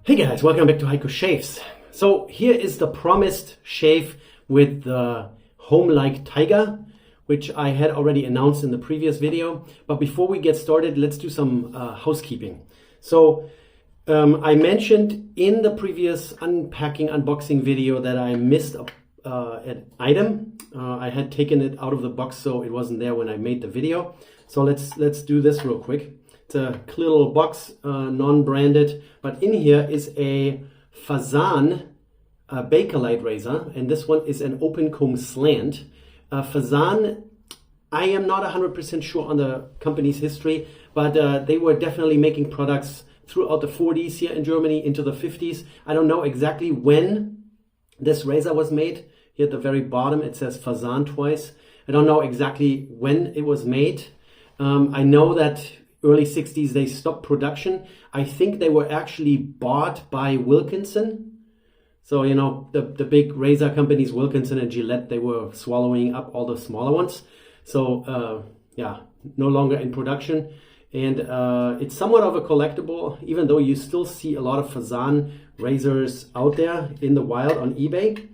Hey guys, welcome back to Heiko Shaves. So here is the promised shave with the Homelike Taiga, which I had already announced in the previous video. But before we get started, let's do some housekeeping. So I mentioned in the previous unboxing video that I missed an item. I had taken it out of the box, so it wasn't there when I made the video. So let's do this real quick. It's a clear little box, non-branded, but in here is a Fazan Bakelite razor, and this one is an open comb slant. Fazan, I am not 100% sure on the company's history, but they were definitely making products throughout the 40s here in Germany into the 50s. I don't know exactly when this razor was made. Here at the very bottom it says Fazan twice. I don't know exactly when it was made. I know that early 60s they stopped production. I think they were actually bought by Wilkinson. So, you know, the big razor companies, Wilkinson and Gillette, they were swallowing up all the smaller ones. So, yeah, no longer in production. And it's somewhat of a collectible, even though you still see a lot of Fazan razors out there in the wild on eBay.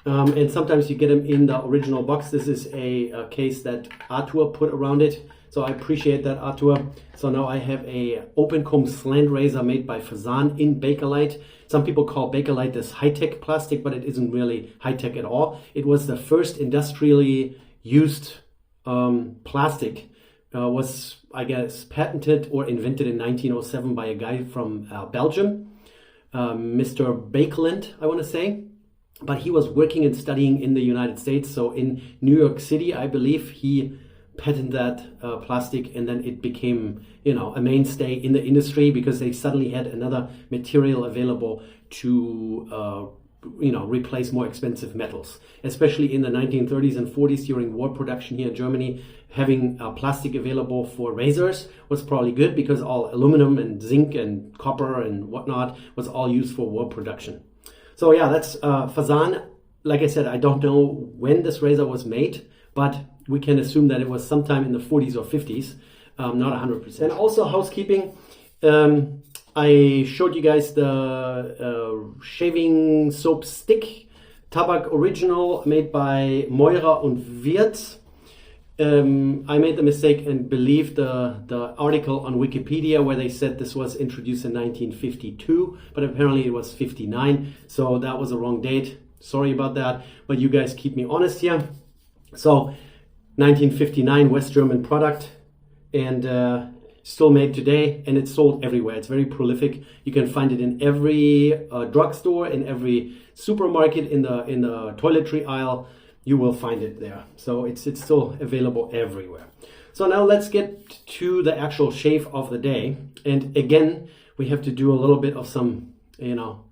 And sometimes you get them in the original box. This is a case that Artur put around it. So I appreciate that, Artur. So now I have a open comb slant razor made by Fazan in Bakelite. Some people call Bakelite this high-tech plastic, but it isn't really high-tech at all. It was the first industrially used plastic. Was, I guess, patented or invented in 1907 by a guy from Belgium, Mr. Bakeland, I want to say. But he was working and studying in the United States. So in New York City, I believe, he patented that plastic, and then it became, you know, a mainstay in the industry because they suddenly had another material available to you know, replace more expensive metals. Especially in the 1930s and 40s during war production here in Germany, having plastic available for razors was probably good because all aluminum and zinc and copper and whatnot was all used for war production. So yeah, that's Fazan. Like I said, I don't know when this razor was made, but we can assume that it was sometime in the 40s or 50s, not 100%. And also housekeeping, I showed you guys the shaving soap stick, Tabac Original, made by Meurer und Wirtz. I made the mistake and believed the article on Wikipedia where they said this was introduced in 1952, but apparently it was 59, so that was a wrong date. Sorry about that, but you guys keep me honest here. So 1959 West German product, and still made today, and it's sold everywhere. It's very prolific. You can find it in every drugstore, in every supermarket, in the toiletry aisle. You will find it there. So it's still available everywhere. So now let's get to the actual shave of the day. And again, we have to do a little bit of some, you know,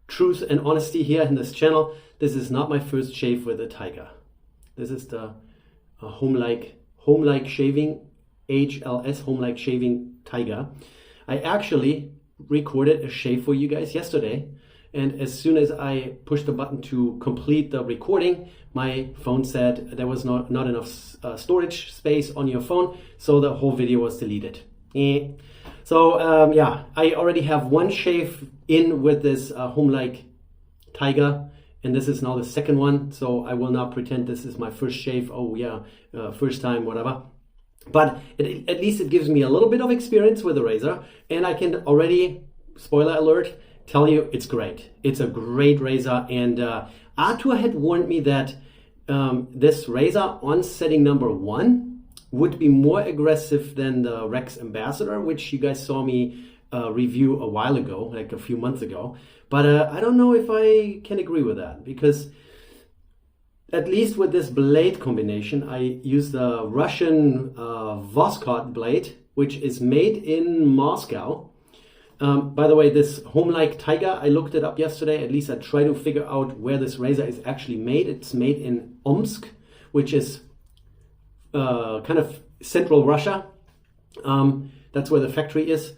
truth and honesty here in this channel. This is not my first shave with a Taiga. This is the Homelike Shaving, HLS Homelike Shaving Taiga. I actually recorded a shave for you guys yesterday, and as soon as I pushed the button to complete the recording, my phone said there was not enough storage space on your phone, so the whole video was deleted. So yeah, I already have one shave in with this Homelike Taiga, and this is now the second one, so I will not pretend this is my first shave. Oh yeah, first time, whatever. But at least it gives me a little bit of experience with the razor, and I can already, spoiler alert, tell you it's great. It's a great razor, and Artur had warned me that this razor on setting number 1 would be more aggressive than the Rex Ambassador, which you guys saw me review a while ago, like a few months ago. But I don't know if I can agree with that, because at least with this blade combination, I use the Russian Voskhod blade, which is made in Moscow. By the way, this Homelike Taiga, I looked it up yesterday. At least I try to figure out where this razor is actually made. It's made in Omsk, which is kind of central Russia. That's where the factory is.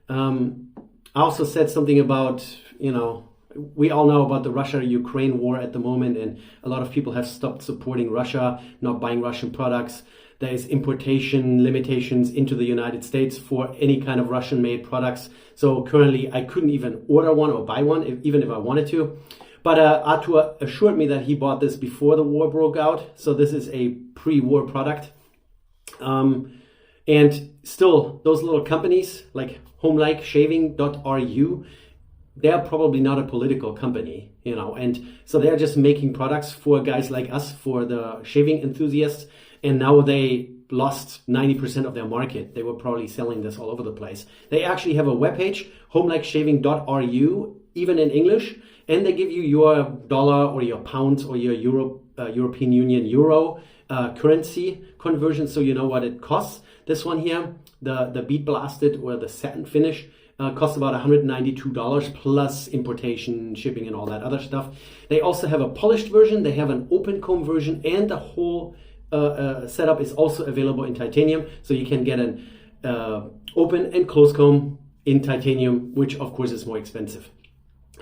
I also said something about, you know, we all know about the Russia-Ukraine war at the moment, and a lot of people have stopped supporting Russia, not buying Russian products. there is importation limitations into the United States for any kind of Russian-made products. So currently I couldn't even order one or buy one, even if I wanted to. But Artur assured me that he bought this before the war broke out. So this is a pre-war product. And still, those little companies like homelike.ru, they're probably not a political company, you know, and so they're just making products for guys like us, for the shaving enthusiasts, and now they lost 90% of their market. They were probably selling this all over the place. They actually have a webpage, homelikeshaving.ru, even in English, and they give you your dollar or your pounds or your European Union euro currency conversion, so you know what it costs. This one here, the bead blasted or the satin finish, costs about $192 plus importation, shipping, and all that other stuff. They also have a polished version, they have an open comb version, and the whole setup is also available in titanium. So you can get an open and closed comb in titanium, which of course is more expensive.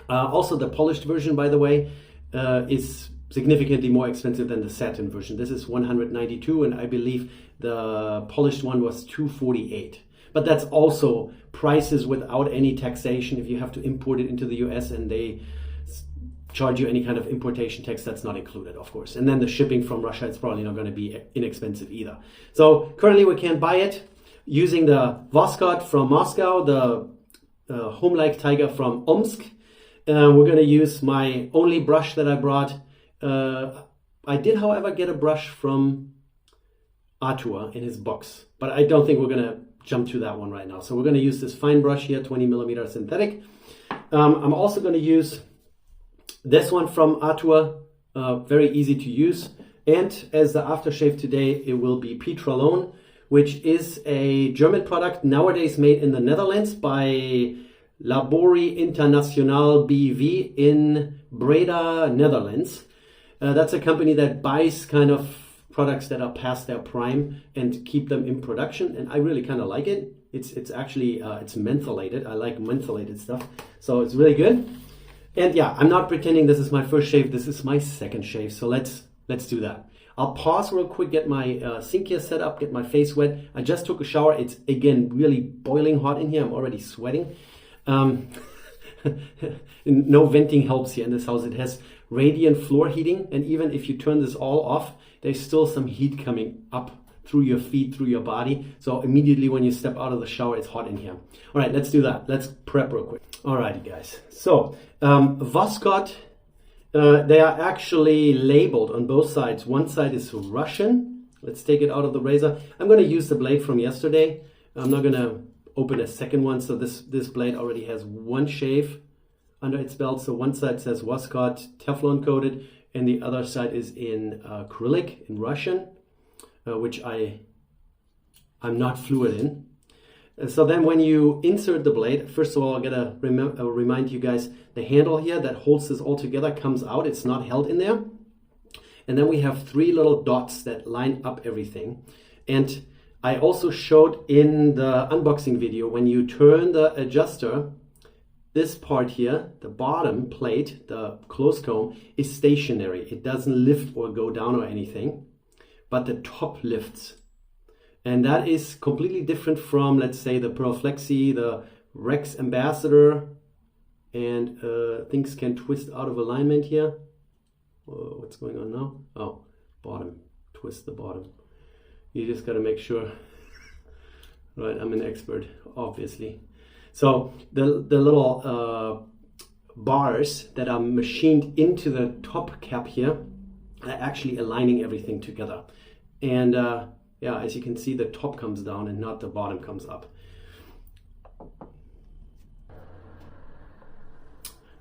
Also the polished version, by the way, is significantly more expensive than the satin version. This is $192, and I believe the polished one was $248. But that's also prices without any taxation. If you have to import it into the US and they charge you any kind of importation tax, that's not included, of course. And then the shipping from Russia, it's probably not going to be inexpensive either. So currently we can buy it using the Voskhod from Moscow, the Homelike Taiga from Omsk. We're going to use my only brush that I brought. I did, however, get a brush from Artur in his box, but I don't think we're going to jump to that one right now. So we're going to use this fine brush here, 20mm synthetic. I'm also going to use this one from Artur, very easy to use. And as the aftershave today, it will be Pitralon, which is a German product nowadays made in the Netherlands by Labori International BV in Breda, Netherlands. That's a company that buys kind of products that are past their prime and keep them in production, and I really kind of like it. It's actually it's mentholated. I like mentholated stuff, so it's really good. And yeah, I'm not pretending this is my first shave. This is my second shave, so let's do that. I'll pause real quick, get my sink here set up, get my face wet. I just took a shower. It's again really boiling hot in here. I'm already sweating. No venting helps here in this house. It has radiant floor heating, and even if you turn this all off, there's still some heat coming up through your feet, through your body. So immediately when you step out of the shower, it's hot in here. All right, let's do that. Let's prep real quick. All righty, guys. So Voskhod, they are actually labeled on both sides. One side is Russian. Let's take it out of the razor. I'm going to use the blade from yesterday. I'm not going to open a second one. So this blade already has one shave under its belt. So one side says Voskhod Teflon coated, and the other side is in acrylic, in Russian, which I'm not fluent in. So then when you insert the blade, first of all, I gotta remind you guys, the handle here that holds this all together comes out. It's not held in there. And then we have three little dots that line up everything. And I also showed in the unboxing video, when you turn the adjuster, this part here, the bottom plate, the closed comb, is stationary. It doesn't lift or go down or anything, but the top lifts. And that is completely different from, let's say, the Pearl Flexi, the Rex Ambassador, and things can twist out of alignment here. Whoa, what's going on now? Oh, bottom, twist the bottom. You just gotta make sure. Right, I'm an expert, obviously. So the little bars that are machined into the top cap here are actually aligning everything together. And yeah, as you can see, the top comes down and not the bottom comes up.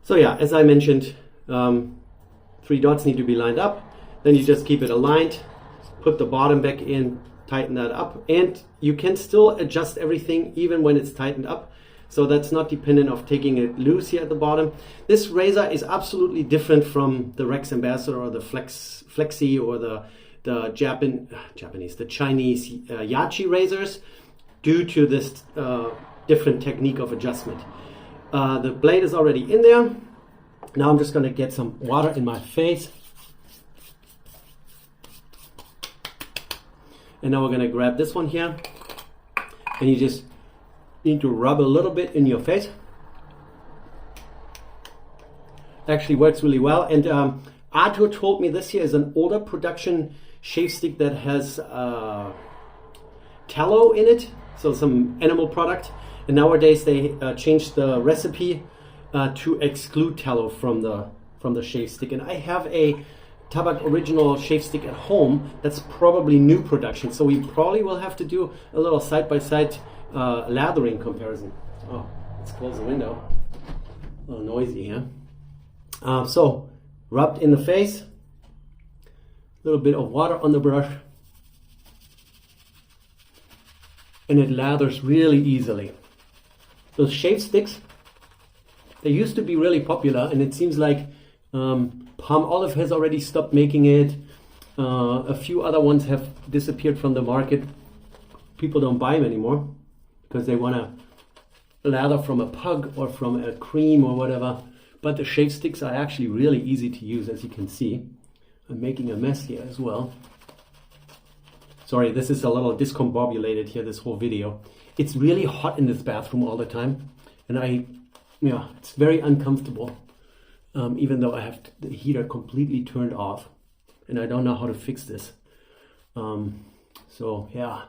So yeah, as I mentioned, three dots need to be lined up. Then you just keep it aligned, put the bottom back in, tighten that up, and you can still adjust everything even when it's tightened up. So that's not dependent of taking it loose here at the bottom. This razor is absolutely different from the Rex Ambassador or the Flexi or the Chinese Yachi razors, due to this different technique of adjustment. The blade is already in there. Now I'm just going to get some water in my face. And now we're gonna grab this one here, and you just need to rub a little bit in your face. Actually works really well. And Artur told me this here is an older production shave stick that has tallow in it, so some animal product. And nowadays they changed the recipe to exclude tallow from the shave stick. And I have a Tabac original shave stick at home that's probably new production, so we probably will have to do a little side-by-side lathering comparison. Oh, let's close the window. A little noisy here. So rubbed in the face, a little bit of water on the brush, and it lathers really easily. Those shave sticks, they used to be really popular, and it seems like Palmolive has already stopped making it. A few other ones have disappeared from the market. People don't buy them anymore because they want to lather from a pug or from a cream or whatever. But the shave sticks are actually really easy to use, as you can see. I'm making a mess here as well. Sorry, this is a little discombobulated here, this whole video. It's really hot in this bathroom all the time, and it's very uncomfortable. Even though I have the heater completely turned off, and I don't know how to fix this. So yeah,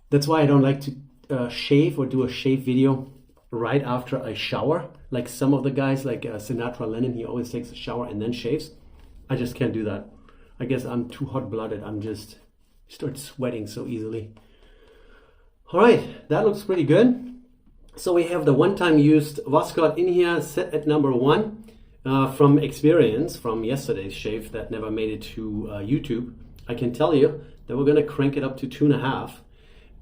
that's why I don't like to shave or do a shave video right after I shower. Like some of the guys, like Sinatra Lennon, he always takes a shower and then shaves. I just can't do that. I guess I'm too hot-blooded. Start sweating so easily. All right, that looks pretty good. So we have the one-time used Rasiert in here, set at number 1, from experience from yesterday's shave that never made it to YouTube. I can tell you that we're gonna crank it up to 2.5.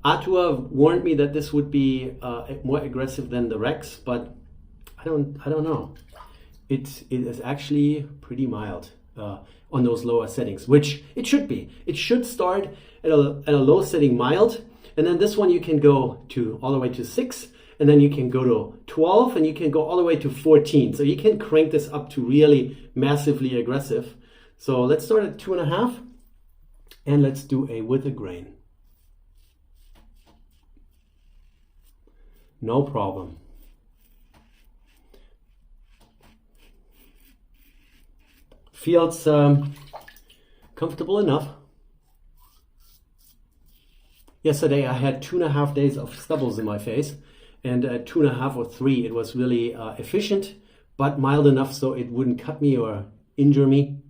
Artur warned me that this would be more aggressive than the Rex, but I don't know. It is actually pretty mild on those lower settings, which it should be. It should start at a low setting mild, and then this one you can go to all the way to 6, and then you can go to 12, and you can go all the way to 14. So you can crank this up to really massively aggressive. So let's start at 2.5, and let's do a with a grain. No problem. Feels comfortable enough. Yesterday I had 2.5 days of stubbles in my face, and at 2.5 or 3 it was really efficient, but mild enough so it wouldn't cut me or injure me.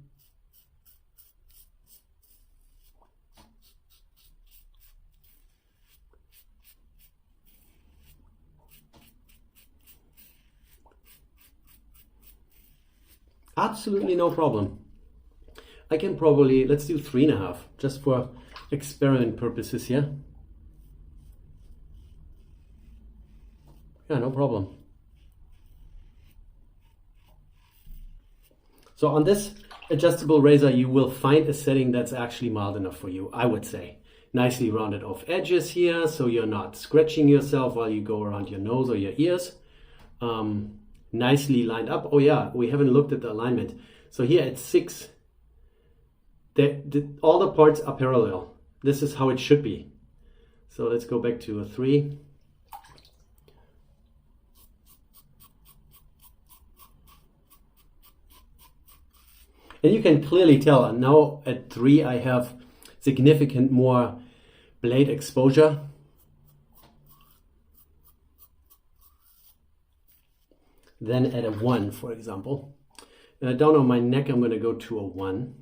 Absolutely no problem. I can probably, let's do 3.5, just for experiment purposes here. Yeah, no problem. So on this adjustable razor, you will find a setting that's actually mild enough for you, I would say. Nicely rounded off edges here, so you're not scratching yourself while you go around your nose or your ears. Nicely lined up. Oh yeah, we haven't looked at the alignment. So here at 6, all the parts are parallel. This is how it should be. So let's go back to a 3. And you can clearly tell now at 3 I have significant more blade exposure. Than at a 1, for example. Down on my neck, I'm going to go to a 1.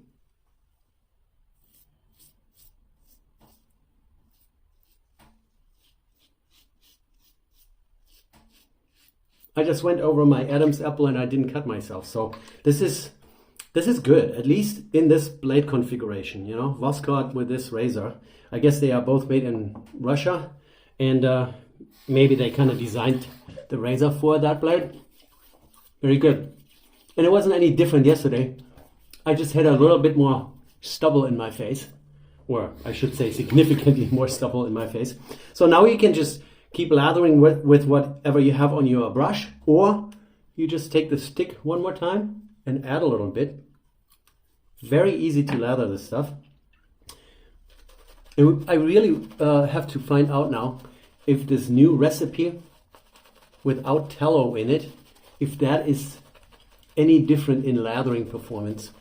I just went over my Adam's apple and I didn't cut myself. So this is good, at least in this blade configuration. You know, Rasiert with this razor. I guess they are both made in Russia, and maybe they kind of designed the razor for that blade. Very good. And it wasn't any different yesterday. I just had a little bit more stubble in my face, or I should say significantly more stubble in my face. So now you can just keep lathering with whatever you have on your brush, or you just take the stick one more time and add a little bit. Very easy to lather this stuff. And I really have to find out now if this new recipe without tallow in it, if that is any different in lathering performance.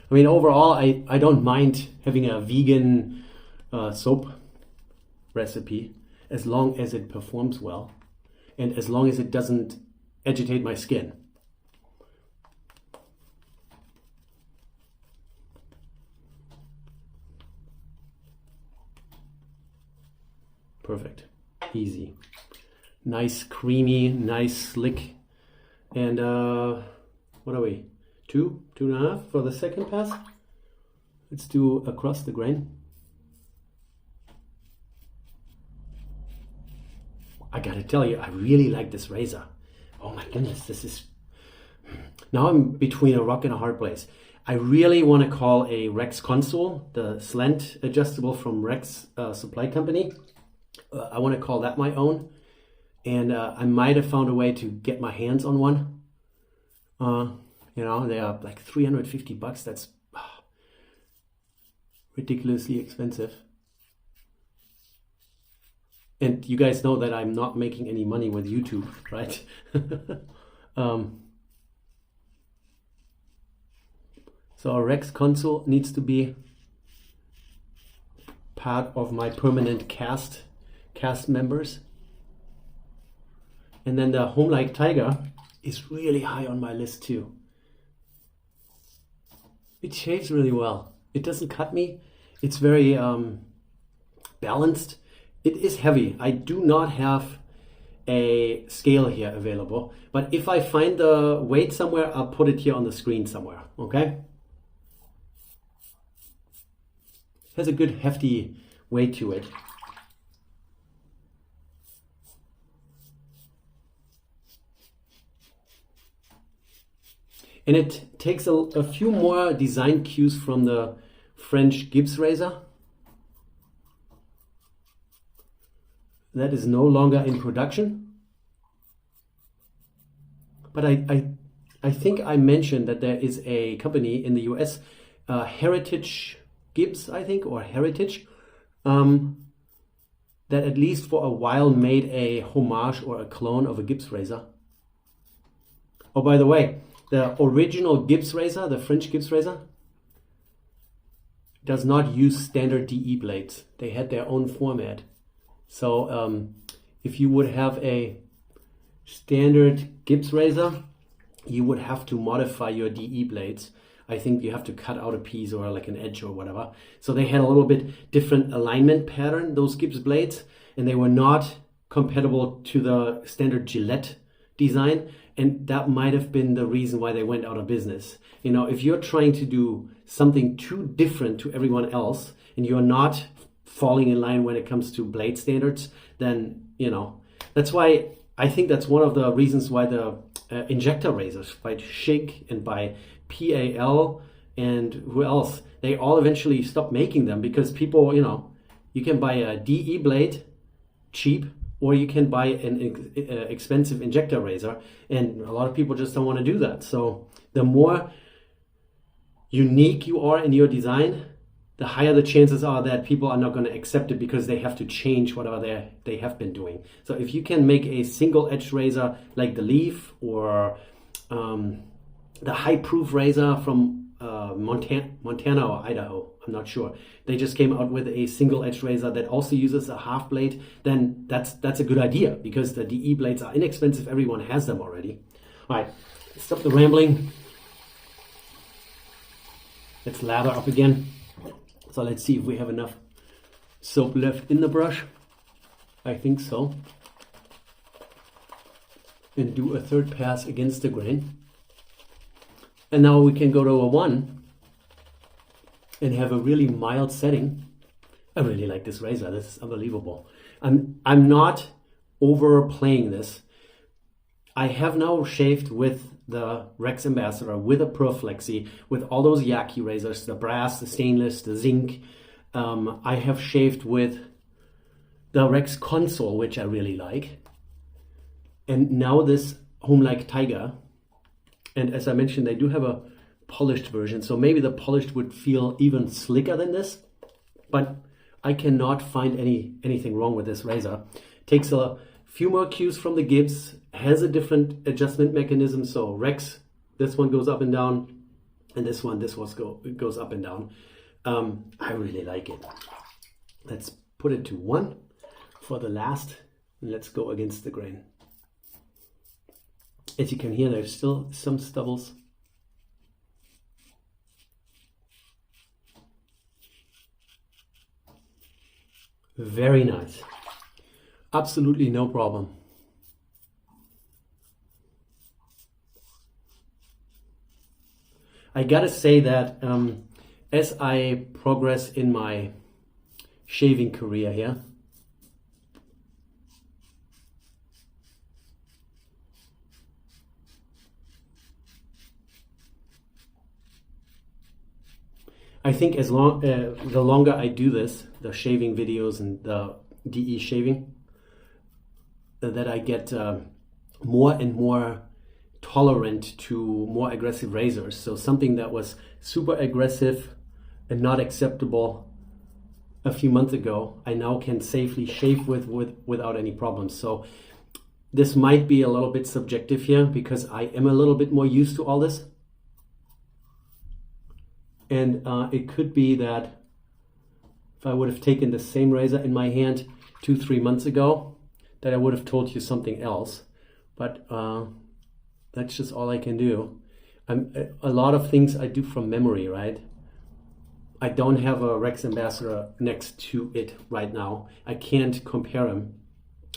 I mean, overall, I don't mind having a vegan soap recipe as long as it performs well and as long as it doesn't agitate my skin. Perfect. Easy. Nice, creamy, nice, slick. And what are we? 2.5 for the second pass. Let's do across the grain. I gotta tell you, I really like this razor. Oh my goodness, this is... Now I'm between a rock and a hard place. I really want to call a Rex console, the slant adjustable from Rex Supply Company. I want to call that my own. And I might have found a way to get my hands on one. You know, they are like $350. That's ridiculously expensive. And you guys know that I'm not making any money with YouTube, right? So a Rex console needs to be part of my permanent cast members. And then the Homelike Taiga is really high on my list too. It shaves really well. It doesn't cut me. It's very balanced. It is heavy. I do not have a scale here available, but if I find the weight somewhere, I'll put it here on the screen somewhere, okay? Has a good hefty weight to it. And it takes a few more design cues from the French Gibbs razor. That is no longer in production. But I think I mentioned that there is a company in the US, Heritage Gibbs, I think, or Heritage, that at least for a while made a homage or a clone of a Gibbs razor. Oh, by the way, the original Gibbs razor, the French Gibbs razor, does not use standard DE blades. They had their own format. So if you would have a standard Gibbs razor, you would have to modify your DE blades. I think you have to cut out a piece or like an edge or whatever. So they had a little bit different alignment pattern, those Gibbs blades, and they were not compatible to the standard Gillette design. And that might have been the reason why they went out of business. You know, if you're trying to do something too different to everyone else and you're not falling in line when it comes to blade standards, then, you know, that's why I think that's one of the reasons why the injector razors by Shig and by PAL and who else, they all eventually stopped making them because people, you know, you can buy a DE blade cheap, or you can buy an expensive injector razor, and a lot of people just don't want to do that. So the more unique you are in your design, the higher the chances are that people are not going to accept it because they have to change whatever they have been doing. So if you can make a single edge razor like the Leaf or the high proof razor from Montana or Idaho, I'm not sure. They just came out with a single edge razor that also uses a half blade, then that's a good idea because the DE blades are inexpensive. Everyone has them already. All right, stop the rambling. Let's lather up again. So let's see if we have enough soap left in the brush. I think so. And do a third pass against the grain. And now we can go to a 1 and have a really mild setting. I really like this razor. This is unbelievable. I'm not overplaying this. I have now shaved with the Rex Ambassador, with a Perflexi, with all those Yaki razors, the brass, the stainless, the zinc. I have shaved with the Rex Console, which I really like. And now this Homelike Taiga. And as I mentioned, they do have a polished version. So maybe the polished would feel even slicker than this, but I cannot find anything wrong with this razor. Takes a few more cues from the Gibbs, has a different adjustment mechanism. So Rex, this one goes up and down, and this one goes up and down. I really like it. Let's put it to 1 for the last, and let's go against the grain. As you can hear, there's still some stubbles. Very nice. Absolutely no problem. I gotta say that as I progress in my shaving career here, I think the longer I do this, the shaving videos and the DE shaving, that I get more and more tolerant to more aggressive razors. So something that was super aggressive and not acceptable a few months ago, I now can safely shave without any problems. So this might be a little bit subjective here because I am a little bit more used to all this. And it could be that if I would have taken the same razor in my hand 2-3 months ago, that I would have told you something else. But that's just all I can do. A lot of things I do from memory, right? I don't have a Rex Ambassador next to it right now. I can't compare them.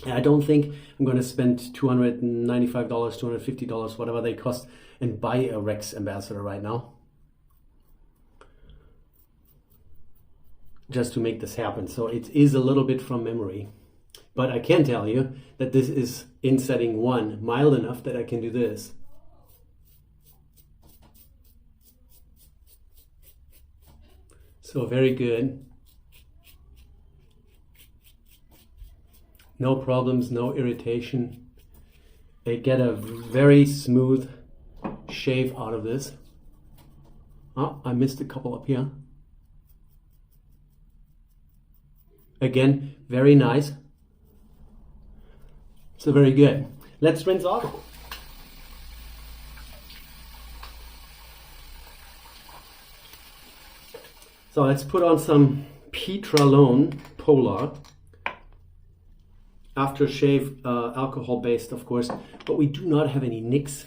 And I don't think I'm going to spend $295, $250, whatever they cost, and buy a Rex Ambassador right now, just to make this happen. So it is a little bit from memory, but I can tell you that this is in setting 1 mild enough that I can do this. So very good. No problems, no irritation. I get a very smooth shave out of this. Oh, I missed a couple up here. Again, very nice. So very good. Let's rinse off. So let's put on some Pitralon Polar. Aftershave, alcohol based, of course, but we do not have any nicks.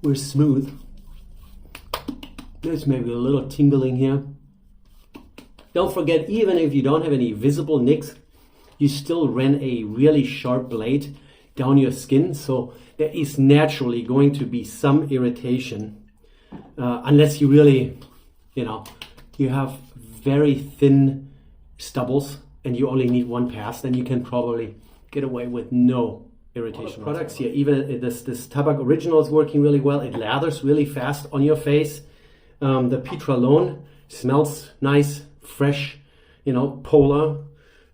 We're smooth. There's maybe a little tingling here. Don't forget, even if you don't have any visible nicks, you still ran a really sharp blade down your skin, so there is naturally going to be some irritation, unless you really, you have very thin stubbles and you only need 1 pass, then you can probably get away with no irritation. Products here, even this Tabac Original is working really well. It lathers really fast on your face. The Pitralon smells nice, fresh, Polar.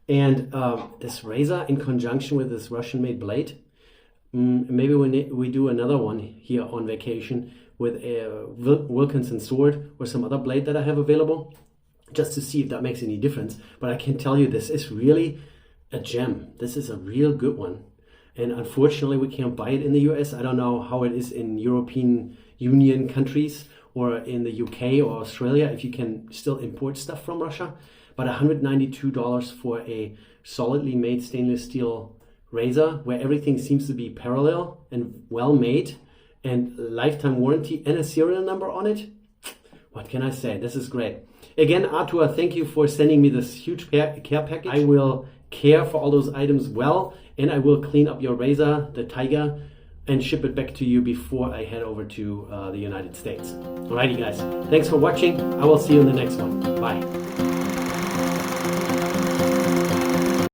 And this razor in conjunction with this Russian-made blade, maybe we do another one here on vacation with a Wilkinson sword or some other blade that I have available, just to see if that makes any difference. But I can tell you, this is really a gem. This is a real good one. And unfortunately, we can't buy it in the US. I don't know how it is in European Union countries or in the UK or Australia, if you can still import stuff from Russia. But $192 for a solidly made stainless steel razor where everything seems to be parallel and well made and lifetime warranty and a serial number on it. What can I say? This is great. Again, Artur, thank you for sending me this huge care package. I will care for all those items well, and I will clean up your razor, the Taiga, and ship it back to you before I head over to the United States. Alrighty guys, thanks for watching. I will see you in the next one. Bye.